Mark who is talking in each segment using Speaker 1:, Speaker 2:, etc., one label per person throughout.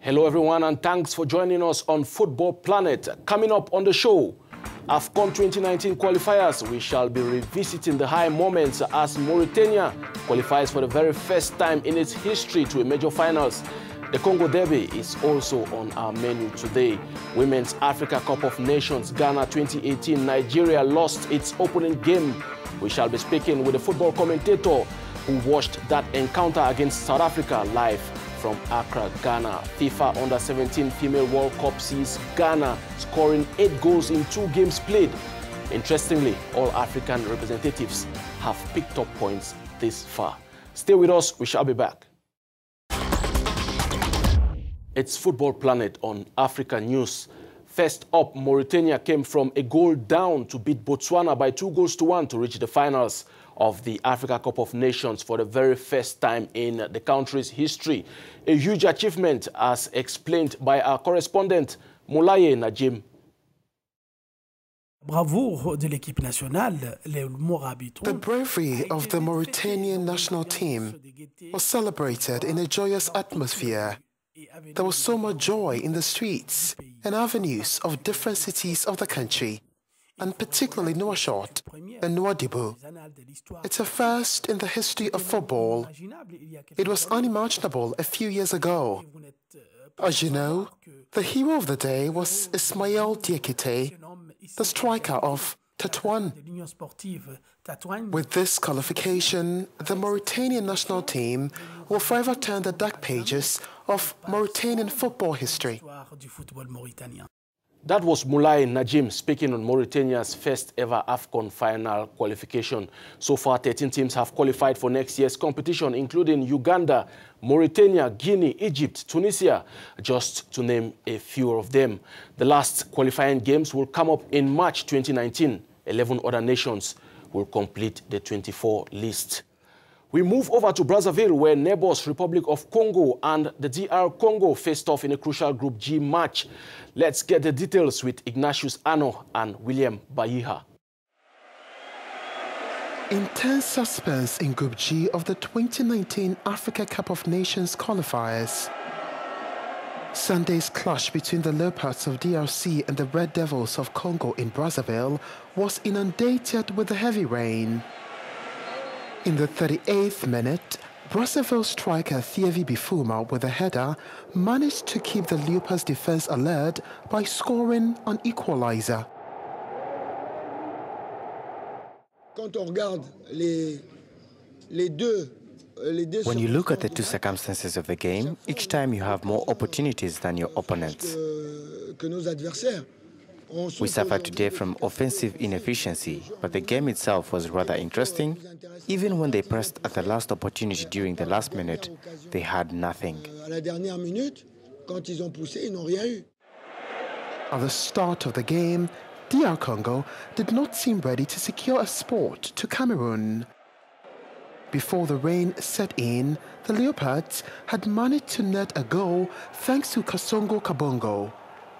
Speaker 1: Hello everyone and thanks for joining us on Football Planet. Coming up on the show, AFCON 2019 qualifiers. We shall be revisiting the high moments as Mauritania qualifies for the very first time in its history to a major finals. The Congo Derby is also on our menu today. Women's Africa Cup of Nations, Ghana 2018, Nigeria lost its opening game. We shall be speaking with a football commentator who watched that encounter against South Africa live from Accra, Ghana. FIFA Under-17 Female World Cup sees Ghana scoring 8 goals in 2 games played. Interestingly, all African representatives have picked up points this far. Stay with us, we shall be back. It's Football Planet on Africanews. First up, Mauritania came from a goal down to beat Botswana by 2-1 to reach the finals of the Africa Cup of Nations for the very first time in the country's history. A huge achievement, as explained by our correspondent, Moulaye Najim.
Speaker 2: The bravery of the Mauritanian national team was celebrated in a joyous atmosphere. There was so much joy in the streets and avenues of different cities of the country, and particularly Nouakchott and Nouadhibou. It's a first in the history of football. It was unimaginable a few years ago. As you know, the hero of the day was Ismail Diakité, the striker of Tétouan. With this qualification, the Mauritanian national team will forever turn the dark pages of Mauritanian football history.
Speaker 1: That was Moulaye Najim speaking on Mauritania's first ever AFCON final qualification. So far, 13 teams have qualified for next year's competition, including Uganda, Mauritania, Guinea, Egypt, Tunisia, just to name a few of them. The last qualifying games will come up in March 2019. 11 other nations will complete the 24 list. We move over to Brazaville, where neighbors Republic of Congo and the DR Congo faced off in a crucial Group G match. Let's get the details with Ignatius Ano and William Bayiha.
Speaker 2: Intense suspense in Group G of the 2019 Africa Cup of Nations qualifiers. Sunday's clash between the Leopards of DRC and the Red Devils of Congo in Brazaville was inundated with the heavy rain. In the 38th minute, Brazaville striker Thierry Bifuma with a header managed to keep the Leopards' defense alert by scoring an equalizer.
Speaker 3: When you look at the two circumstances of the game, each time you have more opportunities than your opponents. We suffered today from offensive inefficiency, but the game itself was rather interesting. Even when they pressed at the last opportunity during the last minute, they had nothing.
Speaker 2: At the start of the game, DR Congo did not seem ready to secure a spot to Cameroon. Before the rain set in, the Leopards had managed to net a goal thanks to Kasongo Kabongo.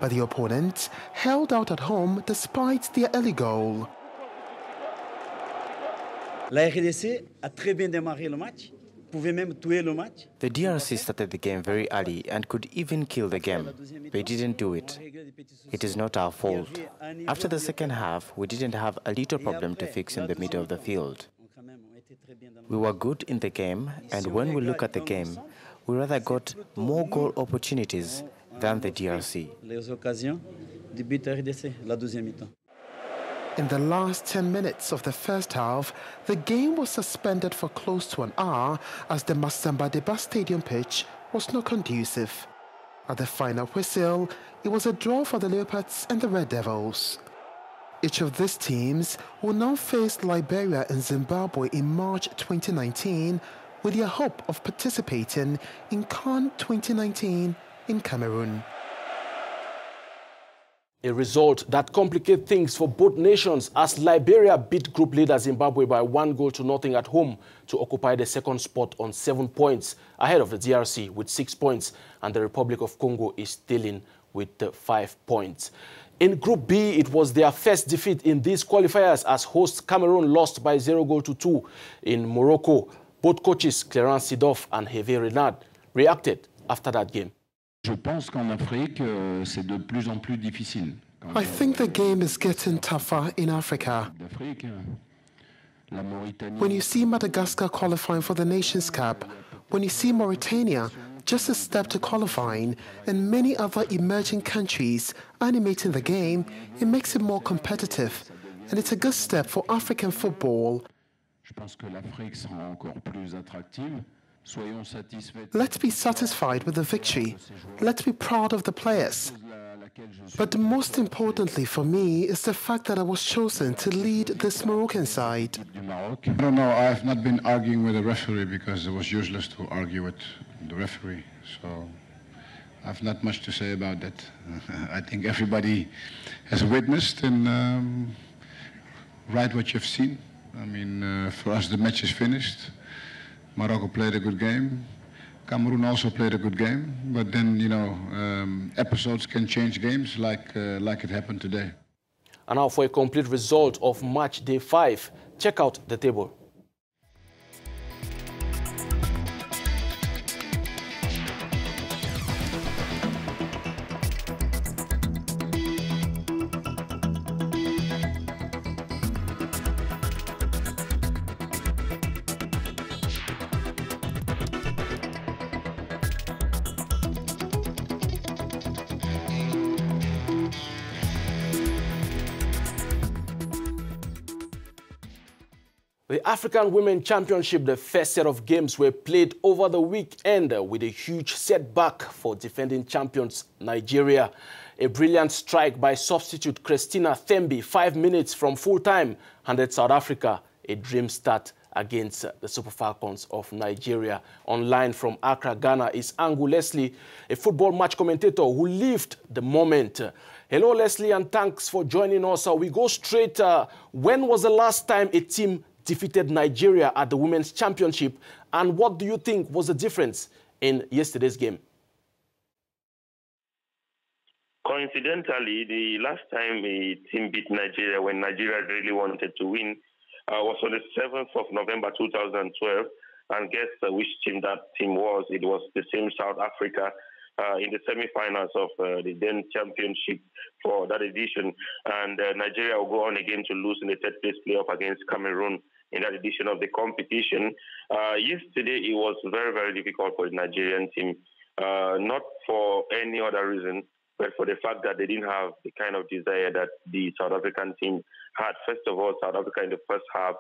Speaker 2: But the opponents held out at home despite their early goal.
Speaker 3: The DRC started the game very early and could even kill the game. They didn't do it. It is not our fault. After the second half, we didn't have a little problem to fix in the middle of the field. We were good in the game, and when we look at the game, we rather got more goal opportunities than the DRC.
Speaker 2: In the last 10 minutes of the first half, the game was suspended for close to an hour as the Massamba Deba Stadium pitch was not conducive. At the final whistle, it was a draw for the Leopards and the Red Devils. Each of these teams will now face Liberia and Zimbabwe in March 2019 with their hope of participating in CAN 2019 in Cameroon.
Speaker 1: A result that complicates things for both nations as Liberia beat group leader Zimbabwe by 1-0 at home to occupy the second spot on 7 points, ahead of the DRC with 6 points, and the Republic of Congo is still in with 5 points. In Group B, it was their first defeat in these qualifiers as host Cameroon lost by 0-2 in Morocco. Both coaches, Clarence Seedorf and Hervé Renard, reacted after that game.
Speaker 2: I think the game is getting tougher in Africa. When you see Madagascar qualifying for the Nations Cup, when you see Mauritania just a step to qualifying, and many other emerging countries animating the game, it makes it more competitive. And it's a good step for African football. Let's be satisfied with the victory. Let's be proud of the players. But most importantly for me is the fact that I was chosen to lead this Moroccan side.
Speaker 4: I don't know, I have not been arguing with the referee because it was useless to argue with the referee. So I have not much to say about that. I think everybody has witnessed and right what you've seen. I mean, for us the match is finished. Morocco played a good game. Cameroon also played a good game, but then, you know, episodes can change games like it happened today.
Speaker 1: And now for a complete result of match day 5, check out the table. The African Women Championship, the first set of games were played over the weekend with a huge setback for defending champions Nigeria. A brilliant strike by substitute Christina Thembi, 5 minutes from full-time, handed South Africa a dream start against the Super Falcons of Nigeria. Online from Accra, Ghana is Angu Leslie, a football match commentator who lived the moment. Hello, Leslie, and thanks for joining us. We go straight. When was the last time a team defeated Nigeria at the Women's Championship, and what do you think was the difference in yesterday's game?
Speaker 5: Coincidentally, the last time a team beat Nigeria when Nigeria really wanted to win was on the 7th of November 2012, and guess which team that team was? It was the same South Africa in the semi-finals of the then championship for that edition, and Nigeria will go on again to lose in the third place playoff against Cameroon in that edition of the competition. Yesterday, it was very, very difficult for the Nigerian team, not for any other reason, but for the fact that they didn't have the kind of desire that the South African team had. First of all, South Africa in the first half,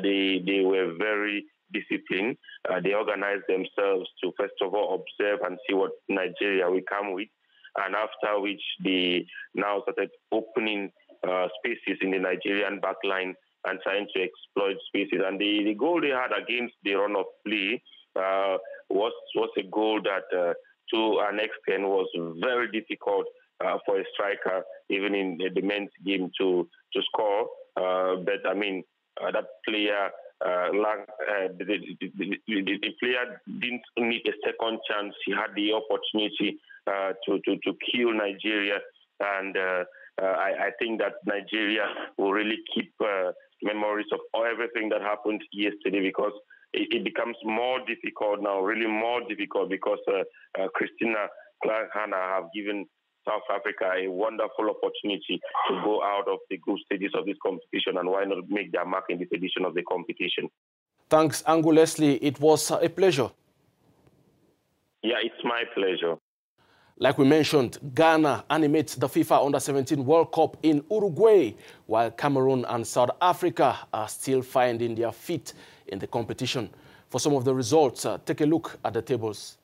Speaker 5: they were very disciplined. They organized themselves to, first of all, observe and see what Nigeria will come with, and after which they now started opening spaces in the Nigerian backline and trying to exploit spaces. And the goal they had against the run of play was a goal that, to an extent, was very difficult for a striker, even in the men's game, to score. But, I mean, that player, the player didn't need a second chance. He had the opportunity to kill Nigeria. And I think that Nigeria will really keep memories of everything that happened yesterday, because it becomes more difficult now, really more difficult, because Christina Hannah have given South Africa a wonderful opportunity to go out of the group stages of this competition, and why not make their mark in this edition of the competition.
Speaker 1: Thanks, Angu Leslie. It was a pleasure.
Speaker 5: Yeah, it's my pleasure.
Speaker 1: Like we mentioned, Ghana animates the FIFA Under-17 World Cup in Uruguay, while Cameroon and South Africa are still finding their feet in the competition. For some of the results, take a look at the tables.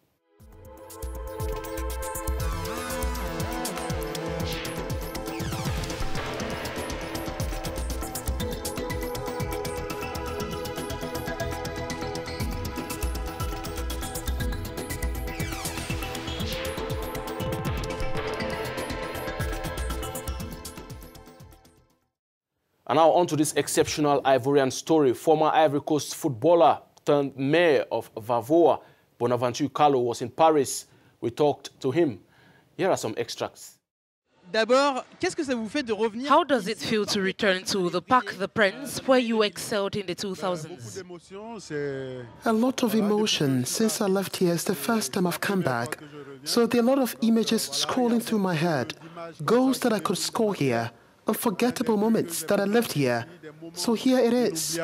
Speaker 1: And now on to this exceptional Ivorian story. Former Ivory Coast footballer turned mayor of Vavoa, Bonaventure Carlo, was in Paris. We talked to him. Here are some extracts.
Speaker 6: How does it feel to return to the Parc des Princes, where you excelled in the 2000s?
Speaker 2: A lot of emotion since I left here. It's the first time I've come back. So there are a lot of images scrolling through my head. Goals that I could score here. Unforgettable moments that I lived here. So here it is.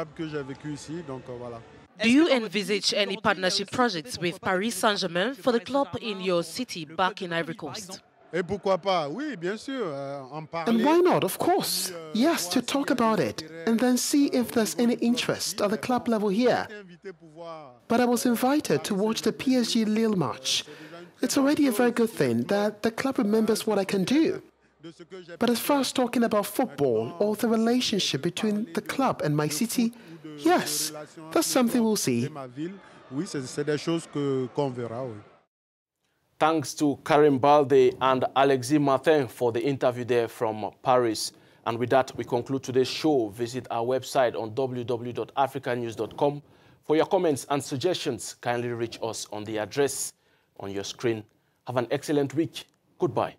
Speaker 6: Do you envisage any partnership projects with Paris Saint-Germain for the club in your city back in Ivory Coast?
Speaker 2: And why not? Of course. Yes, to talk about it and then see if there's any interest at the club level here. But I was invited to watch the PSG Lille match. It's already a very good thing that the club remembers what I can do. But as far as talking about football or the relationship between the club and my city, yes, that's something we'll see.
Speaker 1: Thanks to Karim Balde and Alexis Martin for the interview there from Paris. And with that, we conclude today's show. Visit our website on www.africanews.com. For your comments and suggestions, kindly reach us on the address on your screen. Have an excellent week. Goodbye.